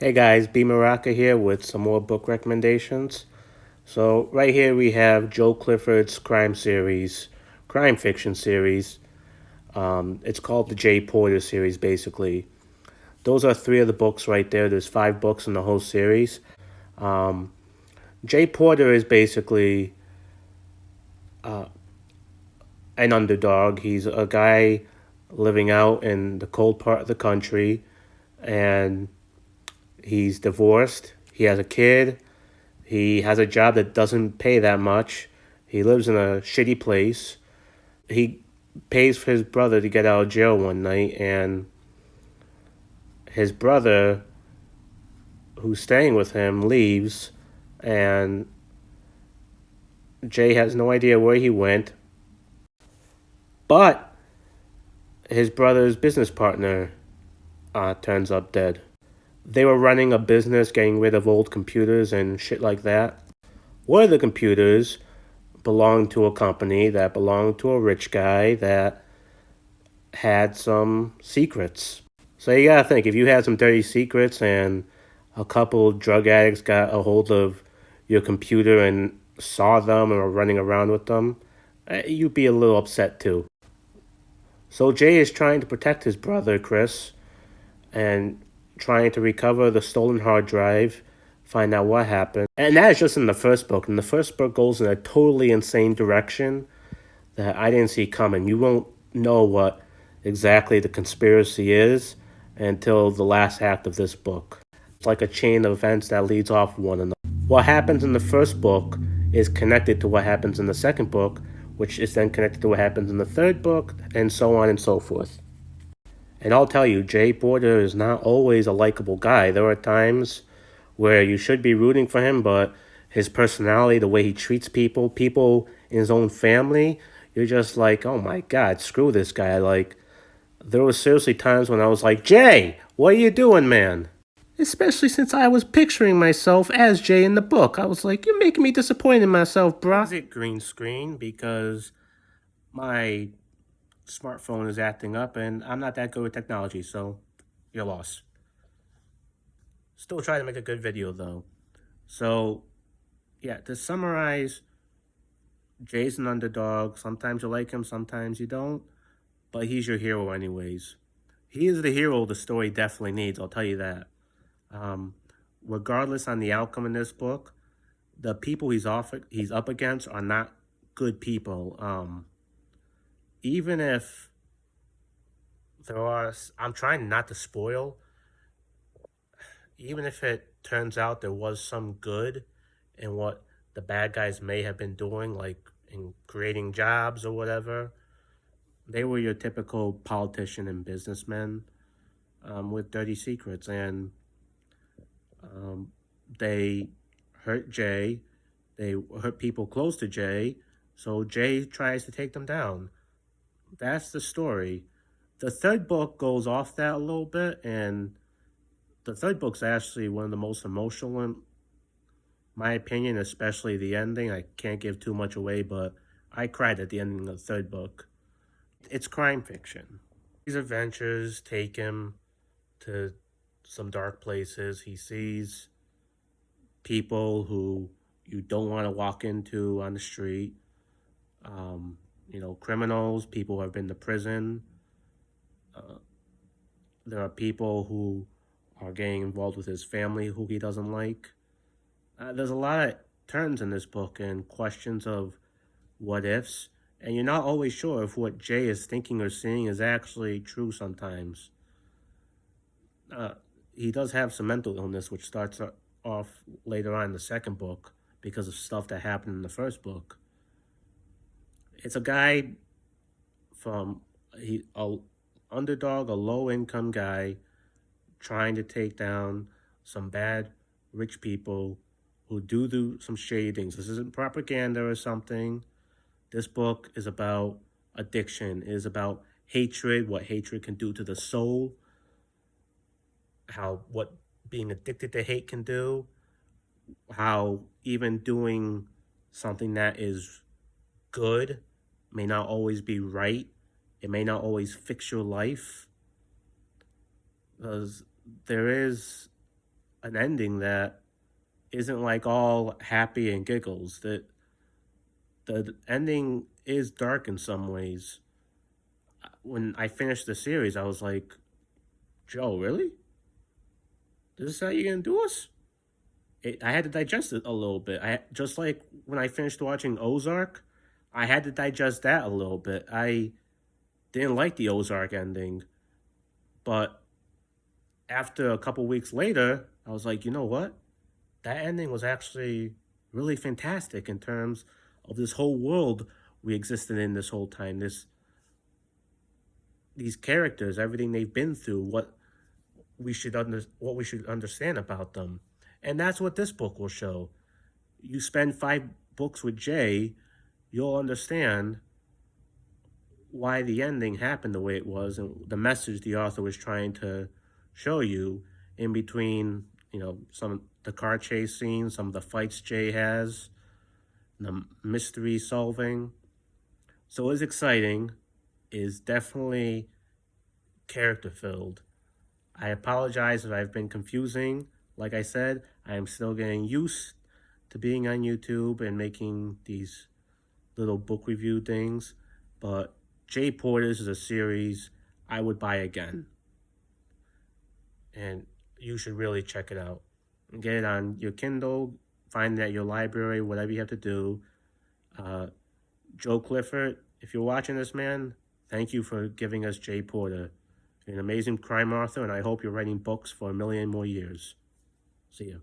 Hey guys, B Muraca here with some more book recommendations. So right here we have Joe Clifford's crime fiction series. It's called the J Porter series, basically. Those are three of the books right there. There's five books in the whole series. Um, J Porter is basically an underdog. He's a guy living out in the cold part of the country, and he's divorced. He has a kid. He has a job that doesn't pay that much. He lives in a shitty place. He pays for his brother to get out of jail one night, and his brother, who's staying with him, leaves, and Jay has no idea where he went. But his brother's business partner turns up dead. They were running a business getting rid of old computers and shit like that. One of the computers belonged to a company that belonged to a rich guy that had some secrets. So you gotta think, if you had some dirty secrets and a couple drug addicts got a hold of your computer and saw them and were running around with them, you'd be a little upset too. So Jay is trying to protect his brother Chris and trying to recover the stolen hard drive, find out what happened. And that is just in the first book. And the first book goes in a totally insane direction that I didn't see coming. You won't know what exactly the conspiracy is until the last act of this book. It's like a chain of events that leads off one another. What happens in the first book is connected to what happens in the second book, which is then connected to what happens in the third book, and so on and so forth. And I'll tell you, Jay Porter is not always a likable guy. There are times where you should be rooting for him, but his personality, the way he treats people, people in his own family, you're just like, oh my God, screw this guy. Like, there were seriously times when I was like, Jay, what are you doing, man? Especially since I was picturing myself as Jay in the book. I was like, you're making me disappointed in myself, bruh. Exit green screen because my smartphone is acting up and I'm not that good with technology, so you're lost. Still trying to make a good video though. So, yeah, to summarize, Jay's an underdog. Sometimes you like him, sometimes you don't, but he's your hero anyways. He is the hero the story definitely needs, I'll tell you that. Um, Regardless on the outcome in this book, the people he's up against are not good people. Even if there are, I'm trying not to spoil, even if it turns out there was some good in what the bad guys may have been doing, like in creating jobs or whatever, they were your typical politician and businessmen with dirty secrets, and um, they hurt Jay. They hurt people close to Jay, so Jay tries to take them down. That's the story. The third book goes off that a little bit, and the third book's actually one of the most emotional in my opinion, especially the ending. I can't give too much away, but I cried at the ending of the third book. It's crime fiction. These adventures take him to some dark places. He sees people who you don't want to walk into on the street. Criminals, people who have been to prison. There are people who are getting involved with his family who he doesn't like. There's a lot of turns in this book and questions of what ifs, and you're not always sure if what Jay is thinking or seeing is actually true sometimes. Uh, he does have some mental illness, which starts off later on in the second book because of stuff that happened in the first book. It's a guy from a underdog, a low income guy trying to take down some bad rich people who do some shady things. This isn't propaganda or something. This book is about addiction. It is about hatred, what hatred can do to the soul, how what being addicted to hate can do, how even doing something that is good may not always be right. It may not always fix your life. Because there is an ending that isn't like all happy and giggles. That the ending is dark in some ways. When I finished the series, I was like, Joe, really? This is how you're gonna do us? I had to digest it a little bit. I just like when I finished watching Ozark, I had to digest that a little bit. I didn't like the Ozark ending, but after a couple weeks later, I was like, you know what? That ending was actually really fantastic in terms of this whole world we existed in this whole time. These characters, everything they've been through, what we should understand about them. And that's what this book will show. You spend 5 books with Jay, you'll understand why the ending happened the way it was and the message the author was trying to show you in between, some of the car chase scenes, some of the fights Jay has, the mystery solving. So it's exciting, is definitely character filled. I apologize if I've been confusing. Like I said, I am still getting used to being on YouTube and making these little book review things, but Jay Porter's is a series I would buy again, and you should really check it out. Get it on your Kindle, find it at your library, whatever you have to do. Uh, Joe Clifford, if you're watching this, man, thank you for giving us Jay Porter. You're an amazing crime author, and I hope you're writing books for a million more years. See ya.